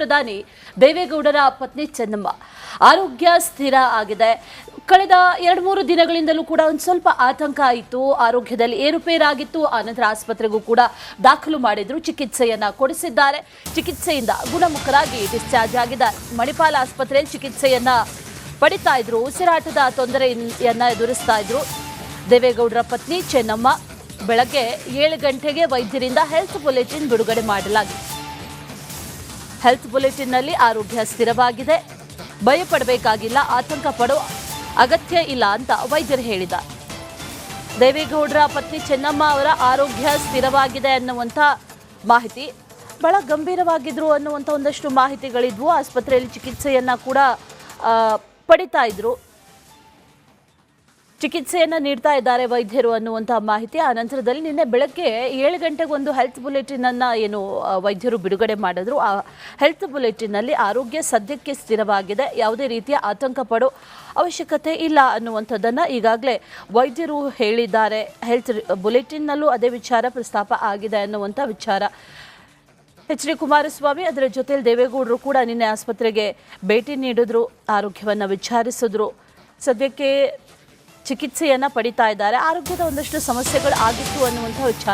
ಪ್ರಧಾನಿ ದೇವೇಗೌಡರ ಪತ್ನಿ ಚೆನ್ನಮ್ಮ ಆರೋಗ್ಯ ಸ್ಥಿರ ಆಗಿದೆ. ಕಳೆದ 2-3 ದಿನಗಳಿಂದಲೂ ಕೂಡ ಒಂದು ಸ್ವಲ್ಪ ಆತಂಕ ಆಯಿತು, ಆರೋಗ್ಯದಲ್ಲಿ ಏರುಪೇರಾಗಿತ್ತು. ಆನಂತರ ಆಸ್ಪತ್ರೆಗೂ ಕೂಡ ದಾಖಲು ಮಾಡಿದ್ರು, ಚಿಕಿತ್ಸೆಯನ್ನ ಕೊಡಿಸಿದ್ದಾರೆ. ಚಿಕಿತ್ಸೆಯಿಂದ ಗುಣಮುಖರಾಗಿ ಡಿಸ್ಚಾರ್ಜ್ ಆಗಿದ್ದಾರೆ. ಮಣಿಪಾಲ ಆಸ್ಪತ್ರೆಯಲ್ಲಿ ಚಿಕಿತ್ಸೆಯನ್ನ ಪಡಿತಾ ಇದ್ರು, ಉಸಿರಾಟದ ತೊಂದರೆಯನ್ನ ಎದುರಿಸ್ತಾ ಇದ್ರು. ದೇವೇಗೌಡರ ಪತ್ನಿ ಚೆನ್ನಮ್ಮ ಬೆಳಗ್ಗೆ 7 ಗಂಟೆಗೆ ವೈದ್ಯರಿಂದ ಹೆಲ್ತ್ ಬುಲೆಟಿನ್ ಬಿಡುಗಡೆ ಮಾಡಲಾಗಿದೆ. ಹೆಲ್ತ್ ಬುಲೆಟಿನ್ನಲ್ಲಿ ಆರೋಗ್ಯ ಸ್ಥಿರವಾಗಿದೆ, ಭಯಪಡಬೇಕಾಗಿಲ್ಲ, ಆತಂಕ ಪಡೋ ಅಗತ್ಯ ಇಲ್ಲ ಅಂತ ವೈದ್ಯರು ಹೇಳಿದ್ದಾರೆ. ದೇವೇಗೌಡರ ಪತ್ನಿ ಚೆನ್ನಮ್ಮ ಅವರ ಆರೋಗ್ಯ ಸ್ಥಿರವಾಗಿದೆ ಅನ್ನುವಂಥ ಮಾಹಿತಿ, ಬಹಳ ಗಂಭೀರವಾಗಿದ್ರು ಅನ್ನುವಂಥ ಒಂದಷ್ಟು ಮಾಹಿತಿಗಳಿದ್ವು. ಆಸ್ಪತ್ರೆಯಲ್ಲಿ ಚಿಕಿತ್ಸೆಯನ್ನ ಕೂಡ ಪಡಿತಾ ಇದ್ರು, ಚಿಕಿತ್ಸೆಯನ್ನು ನೀಡ್ತಾ ಇದ್ದಾರೆ ವೈದ್ಯರು ಅನ್ನುವಂಥ ಮಾಹಿತಿ. ಆ ನಂತರದಲ್ಲಿ ನಿನ್ನೆ ಬೆಳಗ್ಗೆ 7 ಗಂಟೆಗೆ ಒಂದು ಹೆಲ್ತ್ ಬುಲೆಟಿನನ್ನು ಏನು ವೈದ್ಯರು ಬಿಡುಗಡೆ ಮಾಡಿದ್ರು. ಆ ಹೆಲ್ತ್ ಬುಲೆಟಿನಲ್ಲಿ ಆರೋಗ್ಯ ಸದ್ಯಕ್ಕೆ ಸ್ಥಿರವಾಗಿದೆ, ಯಾವುದೇ ರೀತಿಯ ಆತಂಕ ಪಡೋ ಅವಶ್ಯಕತೆ ಇಲ್ಲ ಅನ್ನುವಂಥದ್ದನ್ನು ಈಗಾಗಲೇ ವೈದ್ಯರು ಹೇಳಿದ್ದಾರೆ. ಹೆಲ್ತ್ ಬುಲೆಟಿನ್ನಲ್ಲೂ ಅದೇ ವಿಚಾರ ಪ್ರಸ್ತಾಪ ಆಗಿದೆ ಅನ್ನುವಂಥ ವಿಚಾರ. ಎಚ್.ಡಿ. ಕುಮಾರಸ್ವಾಮಿ ಅದರ ಜೊತೆಯಲ್ಲಿ ದೇವೇಗೌಡರು ಕೂಡ ನಿನ್ನೆ ಆಸ್ಪತ್ರೆಗೆ ಭೇಟಿ ನೀಡಿದ್ರು, ಆರೋಗ್ಯವನ್ನು ವಿಚಾರಿಸಿದ್ರು. ಸದ್ಯಕ್ಕೆ ಚಿಕಿತ್ಸೆಯನ್ನು ಪಡಿತಾ ಇದ್ದಾರೆ. ಆರೋಗ್ಯದ ಒಂದಷ್ಟು ಸಮಸ್ಯೆಗಳು ಆಗಿತ್ತು ಅನ್ನುವಂಥ ವಿಚಾರ.